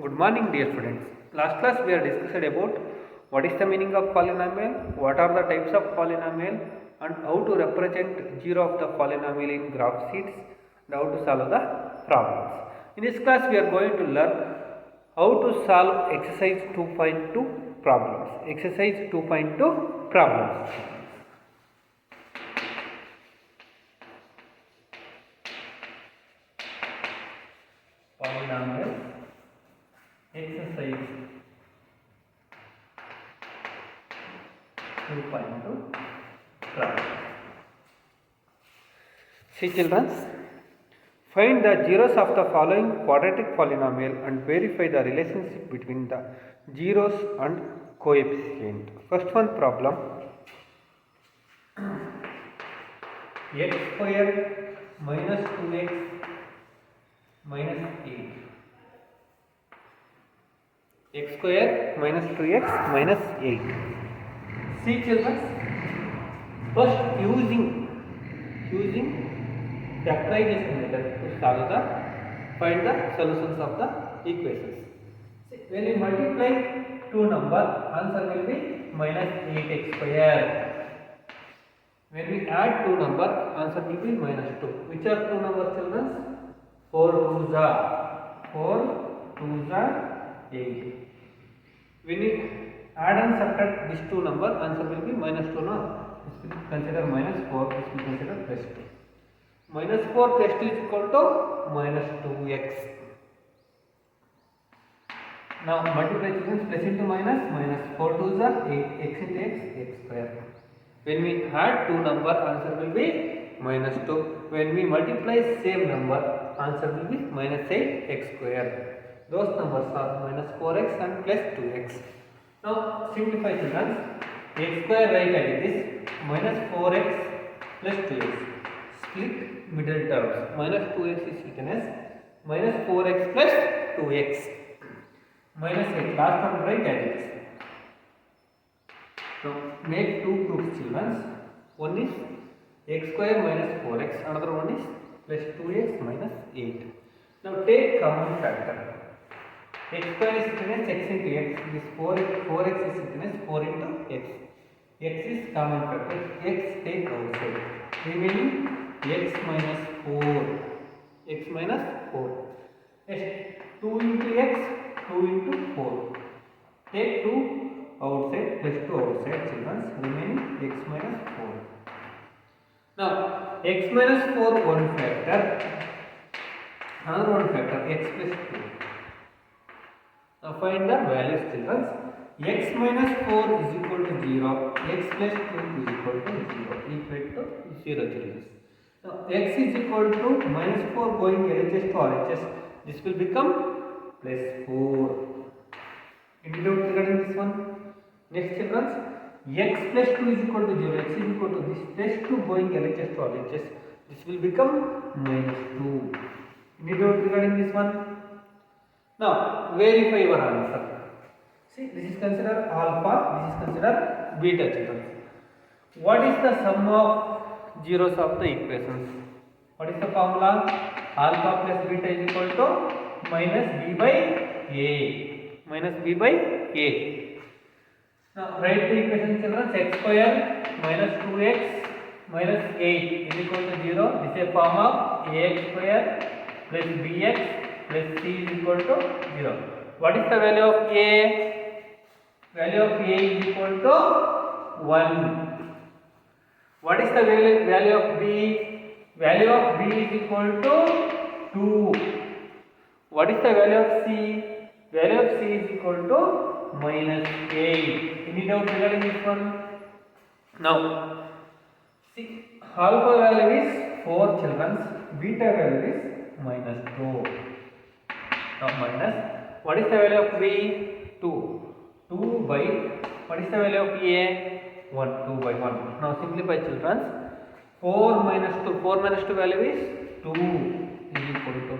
Good morning, dear students. Last class we are discussed about what is the meaning of polynomial, what are the types of polynomial, and how to represent zero of the polynomial in graph sheets, and how to solve the problems. In this class we are going to learn how to solve exercise 2.2 problems. Exercise 2.2 problems. Polynomial exercise 2.2 problem. See children, find the zeros of the following quadratic polynomial and verify the relationship between the zeros and coefficient. First one problem, x square minus 2x minus 8. X square minus 2x minus 8. See children, first using factorization method to find the solutions of the equations. See, when we multiply two number, answer will be minus 8x square. When we add two number, answer will be minus 2. Which are two numbers, children? 4 2s are 8. When we add and subtract these two number, answer will be minus 2. No? This will consider minus 4, this will consider plus 2. Minus 4 plus 2 is equal to minus 2x. Now multiply children, plus into minus, minus 4 2s are 8, x into x square. When we add two number, answer will be minus 2. When we multiply same number, answer will be minus 8x square. Those numbers are minus 4x and plus 2x. Now simplify children. X square write like this, minus 4x plus 2x. Split middle terms. Minus 2x is written as minus 4x plus 2x. Minus 8. Last term write as it is. Now make two groups children. One is x square minus 4x, another one is plus 2x minus 8. Now take common factor. X square is written as x into x. This 4x is written as 4 into x. X is common factor. X take outside. Remaining x minus 4. X minus 4. Next 2 into x, 2 into 4. Take 2 outside, plus 2 outside children. Remaining x minus 4. Now x minus 4 one factor. Another one factor x plus 2. Now find the values children. X minus 4 is equal to 0, x plus 2 is equal to 0, equal to 0 children. Now x is equal to minus 4 going LHS to RHS, this will become plus 4. Any doubt regarding this one? Next children, x plus 2 is equal to 0, x is equal to this plus 2 going LHS to RHS, this will become minus 2. Any doubt regarding this one? Now verify your answer. See, this is considered alpha, this is considered beta children. What is the sum of zeros of the equations? What is the formula? Alpha plus beta is equal to minus b by a. Minus b by a. Now write the equation children. X square minus 2x minus 8 is equal to 0. This is a form of ax square plus bx plus c is equal to 0. What is the value of a? Value of a is equal to 1. What is the value of b? Value of b is equal to 2. What is the value of c? Value of c is equal to minus 8. Any doubt regarding this one? Now, see, alpha value is 4 children, beta value is minus 2. Now minus, what is the value of b? 2. 2 by, what is the value of a? 1. 2 by 1. Now simplify children. 4 minus 2. 4 minus 2 value is 2 is equal to.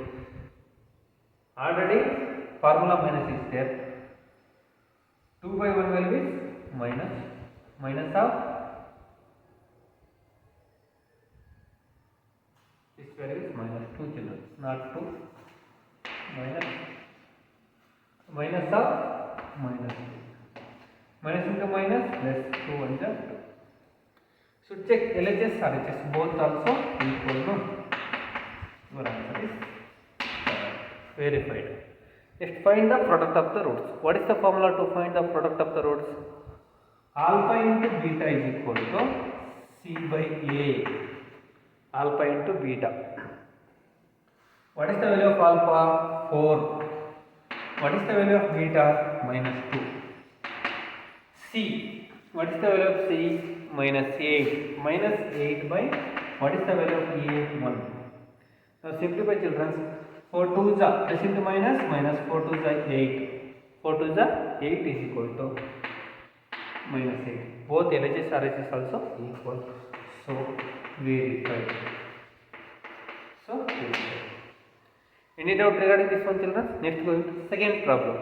Already formula minus is there. 2 by 1 value is minus. Minus of this value is minus 2 children. Not 2. Minus minus 2. Minus into minus, plus 2 1 2. So check LHS RHS both also equal, no? Your answer is verified. Next, find the product of the roots. What is the formula to find the product of the roots? Alpha into beta is equal to C by A. Alpha into beta. What is the value of alpha? 4. What is the value of beta? Minus 2. C. What is the value of C? Minus 8. Minus 8 by, what is the value of A? 1. Now simplify, children. 4 2 is plus into minus, minus 4 2 is 8. 4 2 is 8 is equal to minus 8. Both LHS RHS also equal. So verified. So verified. Any doubt regarding this one, children? Next, going to second problem.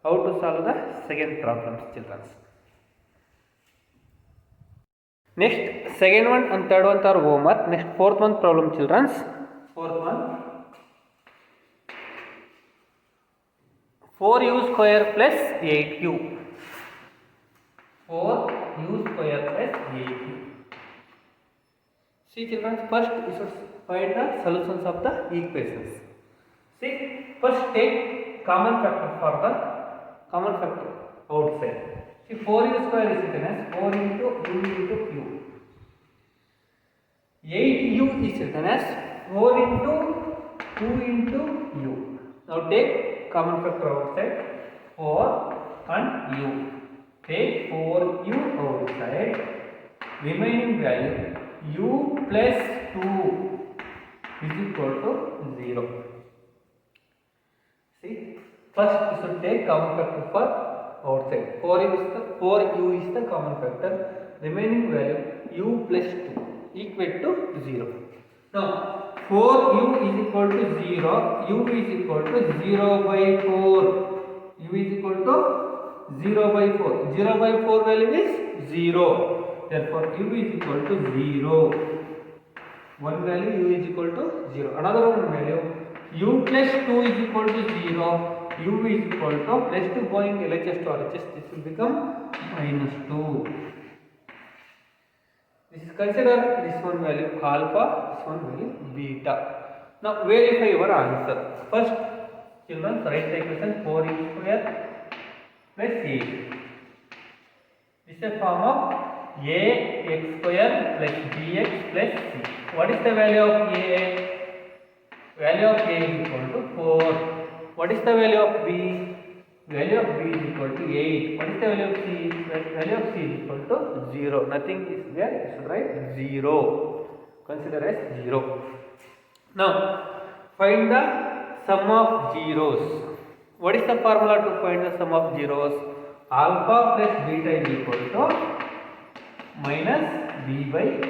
How to solve the second problem, children? Next, second one and third one are homework. Next, fourth one problem, children. Fourth one. 4u square plus 8q. 4u square plus 8q. See, children, first you should find the solutions of the equations. See, first take common factor for the common factor outside. See, 4u square is written as 4 into u into q. 8u is written as 4 into 2 into u. Now take common factor outside, 4 and u. Take 4u outside, remaining value u plus 2 is equal to 0. See, first you should take common factor for outside. 4u is the common factor, remaining value u plus 2 equal to 0. Now 4u is equal to 0, u is equal to 0 by 4. U is equal to 0 by 4. 0 by 4 value is 0. Therefore, u is equal to 0. One value u is equal to 0. Another one value u plus 2 is equal to 0. U is equal to plus 2 going LHS to RHS. This will become minus 2. This is consider this one value alpha, this one value beta. Now verify your answer. First, children, write the equation 4u square plus 8. This is a form of ax square plus bx plus c. What is the value of a? Value of a is equal to 4. What is the value of b? Value of b is equal to 8. What is the value of c? Value of c is equal to 0. Nothing is there. You should write 0. Consider as 0. Now, find the sum of zeros. What is the formula to find the sum of zeros? Alpha plus beta is equal to minus b by a.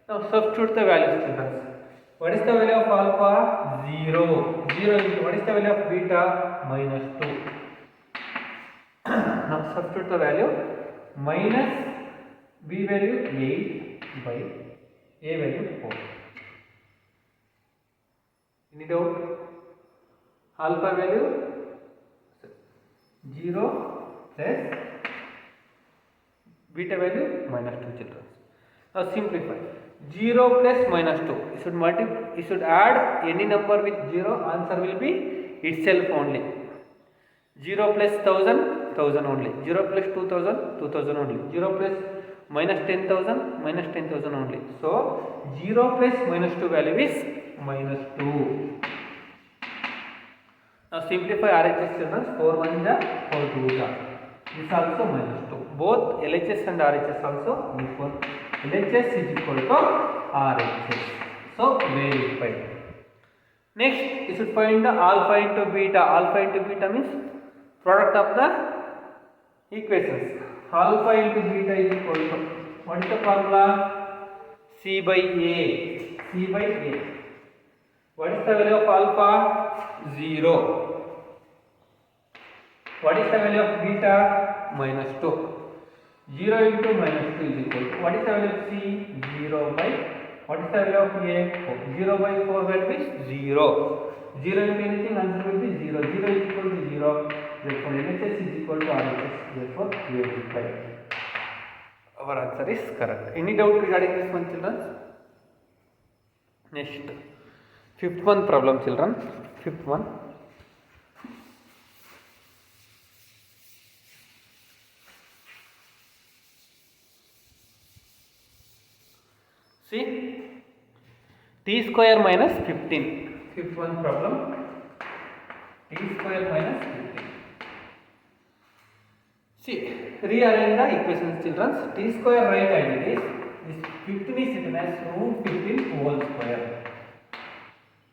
Now, substitute the values, children. What is the value of alpha? 0. 0 into what is the value of beta? Minus 2. Now substitute the value. Minus b value 8 by a value 4. Any doubt? Alpha value 0 plus beta value minus 2, children. Now simplify. 0 plus minus 2. You should add any number with 0. Answer will be itself only. 0 plus 1000, 1000 only. 0 plus 2000, 2000 only. 0 plus minus 10,000, minus 10,000 only. So 0 plus minus 2 value is minus 2. Now simplify RHS, children. 4 1 is 4 2 is. This also minus 2. Both LHS and RHS also equal. LHS is equal to RHS. So verified. Next, you should find the alpha into beta. Alpha into beta means product of the equations. Alpha into beta is equal to, what is the formula? C by A. C by A. What is the value of alpha? 0. What is the value of beta? Minus 2. 0 into minus 2 is equal to, what is the value of C? 0 by, what is the value of A? 0 by 4 value is 0. 0 into anything, answer will be 0. 0 is equal to 0. Therefore, LHS equal to RHS, therefore verify. Our answer is correct. Any doubt regarding this one, children? Next, fifth one problem, children. Fifth one. See, t square minus 15. Fifth one problem. T square minus 15. See, rearrange the equations, children. T square right as it is. This 15 is written as root 15 whole square.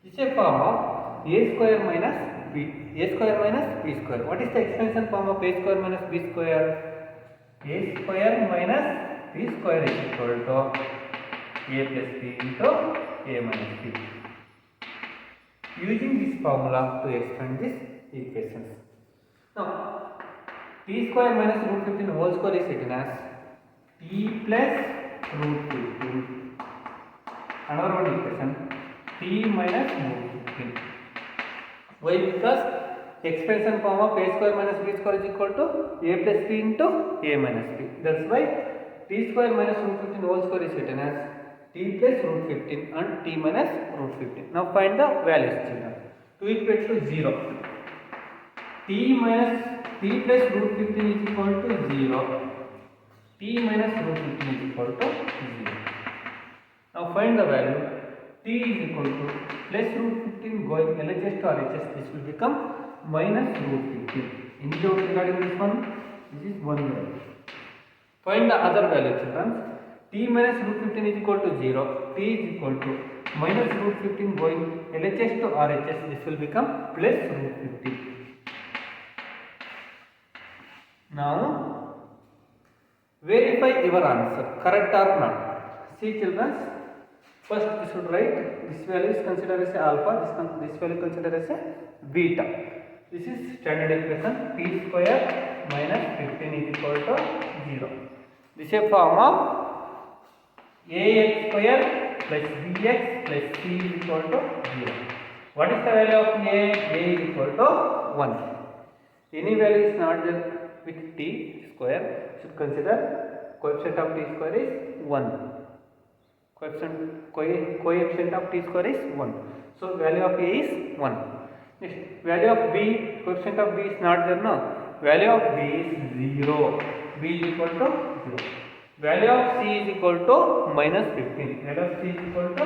This is a form of a square minus b. A square minus b square. What is the expansion form of a square minus b square? A square minus b square is equal to a plus b into a minus b. Using this formula to expand this equations. Now, t square minus root 15 whole square is written as t plus root 15. Another one equation, t minus root 15. Why? Because expansion form of a square minus b square is equal to a plus b into a minus b. That's why t square minus root 15 whole square is written as t plus root 15 and t minus root 15. Now find the values, children. 2 equals to 0. t plus root 15 is equal to 0. t minus root 15 is equal to 0. Now find the value. T is equal to plus root 15 going LHS to RHS. This will become minus root 15. Any doubt regarding this one? This is one value. Find the other value, children. T minus root 15 is equal to 0. T is equal to minus root 15 going LHS to RHS. This will become plus root 15. Now, verify your answer, correct or not. See, children, first you should write this value is considered as a alpha, this value considered as a beta. This is standard equation. T square minus 15 is equal to 0. This is a form of ax square plus bx plus c is equal to 0. What is the value of a? A is equal to 1. Any value is not there with t square, should consider coefficient of t square is 1. Coefficient of t square is 1. So value of a is 1. Next, value of b, coefficient of b is not there now. Value of b is 0. b is equal to 0. Value of c is equal to minus 15. Value of c is equal to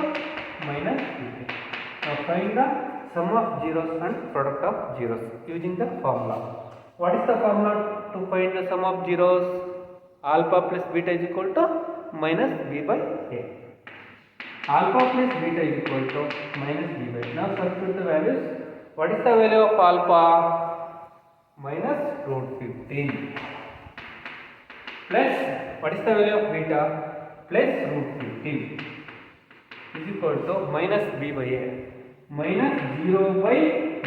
minus 15. Now find the sum of zeros and product of zeros using the formula. What is the formula to find the sum of zeros? Alpha plus beta is equal to minus b by a. Alpha plus beta is equal to minus b by a. Now substitute the values. What is the value of alpha? Minus root 15. Plus, what is the value of beta? Plus root 15 is equal to minus b by a. Minus 0 by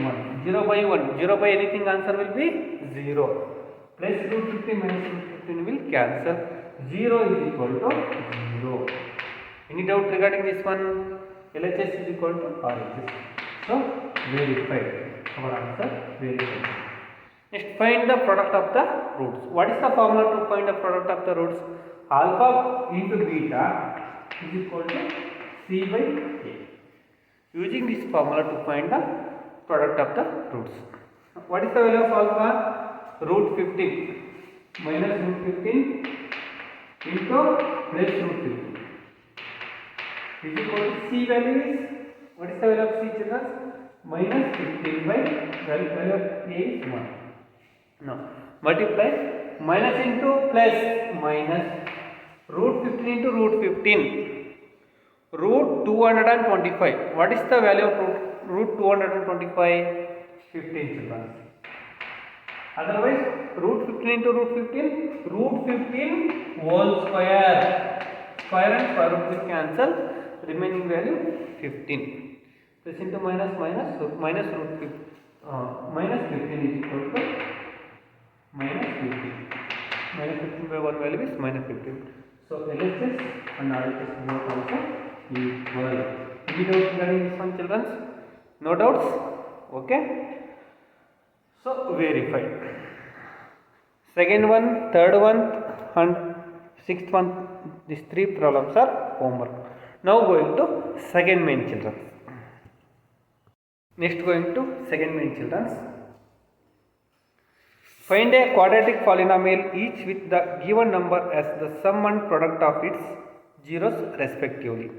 1. 0 by 1. 0 by anything, answer will be 0. Plus root 15 minus root 15 will cancel. 0 is equal to 0. Any doubt regarding this one? LHS is equal to RHS. So, verified. Our answer verified. Next, find the product of the roots. What is the formula to find the product of the roots? Alpha into beta is equal to c by a. Using this formula to find the product of the roots. What is the value of alpha? Root 15 minus root 15 into plus root 15 is equal to c value is, what is the value of c, children? Minus 15 by value of a is 1. Now multiply minus into plus minus root 15 into root 15 root 225. What is the value of root 225? 15, children. Otherwise root 15 into root 15 root 15 whole square. Square and square root will cancel. Remaining value 15. Plus into minus minus, so minus root 15. Minus 15 is equal to minus 15. Minus 15 by one value is minus 15. So LHS and RHS both also equal. Any doubts regarding this one, children? No doubts? Okay. So verified. Second one, third one, and sixth one. These three problems are homework. Now going to second main children. Next going to second main children. Find a quadratic polynomial each with the given number as the sum and product of its zeros respectively.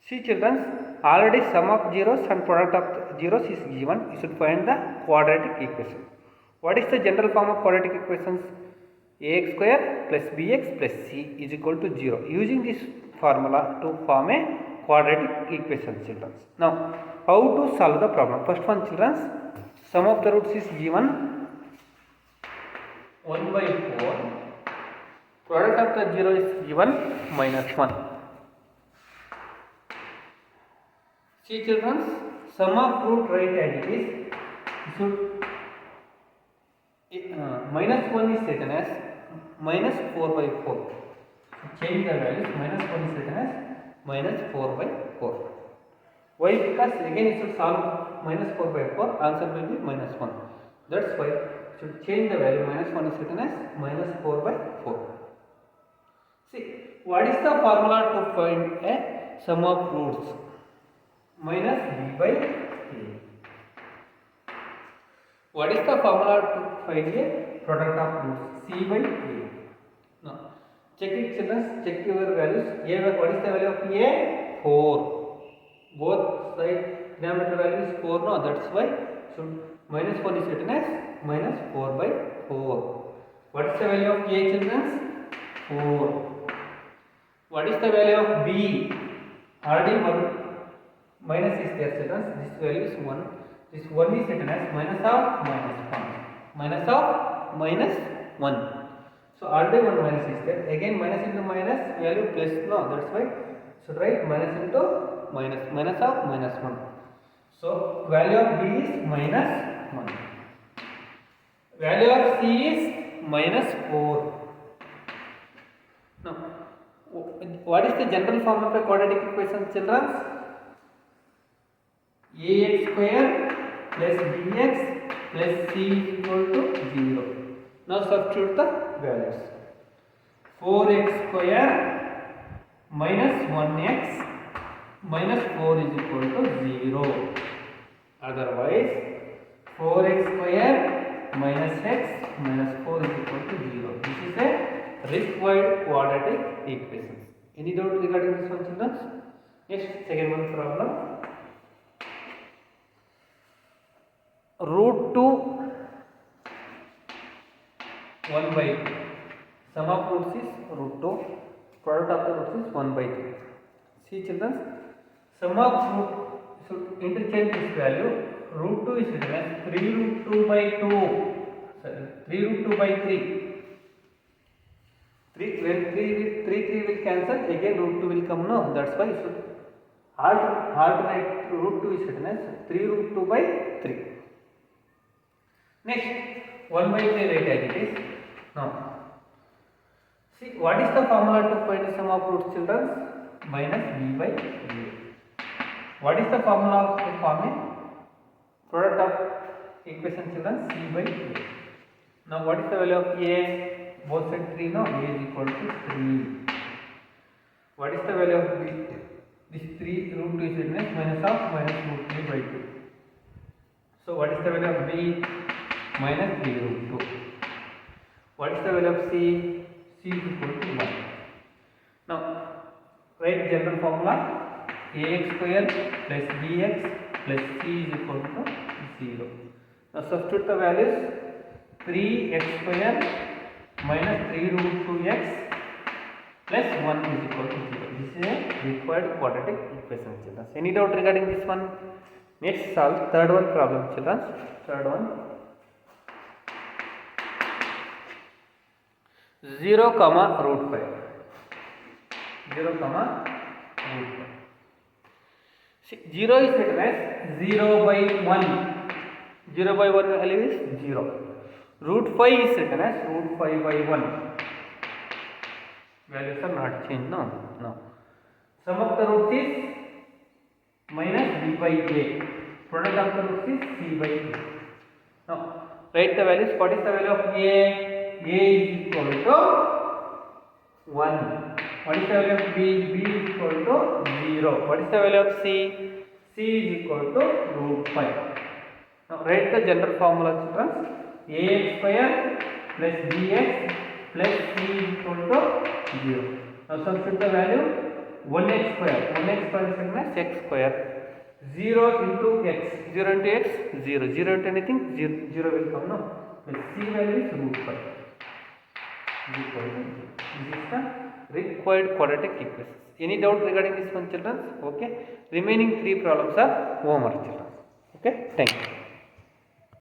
See children, already sum of zeros and product of zeros is given. You should find the quadratic equation. What is the general form of quadratic equations? Ax square plus bx plus c is equal to 0. Using this formula to form a quadratic equation children. Now how to solve the problem? First one children, sum of the roots is given 1 by 4, product of the 0 is given minus 1. See children, sum of root right as it is, should minus 1 is written as minus 4 by 4. Change the values, minus 1 is written as minus 4 by 4. Why? Because again it should solve minus 4 by 4, answer will be minus 1. That's why should change the value, minus 1 is written as minus 4 by 4. See, what is the formula to find a sum of roots? Minus b by a. What is the formula to find a product of roots? C by a. Now, check it children, check your values. A, what is the value of a? 4. Both side denominator value is 4, no? That's why should minus 1 is written as minus 4 by 4. What is the value of a children? 4. What is the value of b? Already 1 minus is there children. This value is 1. This 1 is written as minus of minus 1. Minus of minus 1. So already 1 minus is there. Again minus into minus value plus, no? That's why should write minus into minus. Minus of minus 1. So value of b is minus 1. Value of c is minus 4. Now, what is the general form of a quadratic equation children? Ax square plus bx plus c is equal to 0. Now substitute the values. 4x square minus 1x minus 4 is equal to 0. Otherwise 4x square minus x minus 4 is equal to 0. This is a required quadratic equation. Any doubt regarding this one children? Next, second one problem. Root 2 1 by 2. Sum of roots is root 2. Product of the roots is 1 by 3. See children, sum of root should interchange this value. Root 2 is written as 3 root 2 by 2. Sorry, 3 root 2 by 3. 3 will cancel. Again root 2 will come. No, that's why you should alternate root 2 is written as 3 root 2 by 3. Next, 1 by 3 right as it is. Now, see what is the formula to find the sum of roots children? Minus b by a. What is the formula to form a product of equation children? C by a. Now what is the value of a? Both side 3, no? A is equal to 3. What is the value of b? This 3 root 2 is written as minus of minus root 3 by 2. So what is the value of b? Minus 3 root 2. What is the value of c? C is equal to 1. Now write general formula. Ax square plus bx plus c is equal to 0. Now substitute the values. 3x square minus 3 root 2x plus 1 is equal to 0. This is a required quadratic equation children. Any doubt regarding this one? Next solve third one problem children. Third one. 0 comma root 5. 0 comma root 5. See, 0 is written as 0 by 1. 0 by 1 value is 0. Root 5 is written as root 5 by 1. Values are not changed. No. Sum of the roots is minus b by a. Product of the roots is c by a. Now write the values. What is the value of a? A is equal to 1. What is the value of B? B is equal to 0. What is the value of C? C is equal to root 5. Now write the general formula, children. Ax square plus bx plus c is equal to 0. Now substitute the value 1x square. 1x square is equal to x square. 0 into x. 0 into x, 0. 0 into anything, 0, 0 will come now. The c value is root 5. Is equal to 0. This is the required quadratic equation. Any doubt regarding this one, children? Okay. Remaining 3 problems are homework, children. Okay. Thank you.